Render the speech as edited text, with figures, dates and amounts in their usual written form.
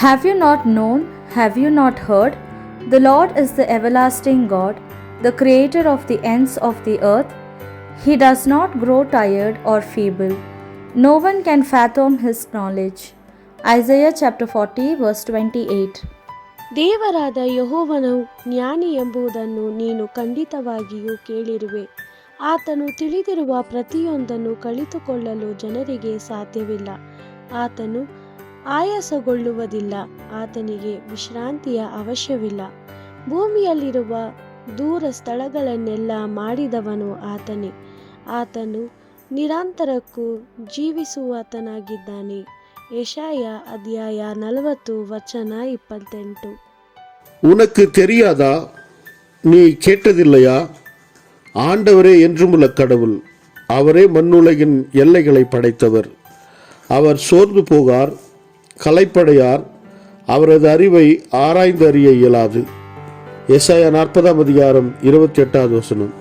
Have you not known? Have you not heard? The Lord is the everlasting God, the creator of the ends of the earth. He does not grow tired or feeble. No one can fathom his knowledge. Isaiah chapter 40 verse 28. ದೇವರಾದ ಯೆಹೋವನು ಜ್ಞಾನಿ ಎಂಬುದನ್ನು ನೀನು ಖಂಡಿತವಾಗಿಯೂ ಕೇಳಿರುವೆ. ಆತನು ತಿಳಿದಿರುವ ಪ್ರತಿಯೊಂದನ್ನು ಕಲಿತುಕೊಳ್ಳಲು ಜನರಿಗೆ ಸಾಧ್ಯವಿಲ್ಲ. ಆತನು ಆಯಾಸಗೊಳ್ಳುವುದಿಲ್ಲ, ಆತನಿಗೆ ವಿಶ್ರಾಂತಿಯ ಅವಶ್ಯವಿಲ್ಲ. ಭೂಮಿಯಲ್ಲಿರುವ ದೂರ ಸ್ಥಳಗಳನ್ನೆಲ್ಲ ಮಾಡಿದವನು ಆತನೇ. ಆತನು ನಿರಂತರಕ್ಕೂ ಜೀವಿಸುವಾತನಾಗಿದ್ದಾನೆ. ಯೆಶಾಯ ಅಧ್ಯಾಯ 40 ವಚನ 28. உனக்கு தெரியாதா? நீ கேட்டதில்லையா? ஆண்டவரே என்றுமுள்ள கடவுள், அவரே மண்ணுலகின் எல்லைகளை படைத்தவர். அவர் சோர்ந்து போகார், களைப்படையார், அவரது அறிவை ஆராய்ந்து அறிய இயலாது. எசாயா 40 அதிகாரம் 28 வசனம்.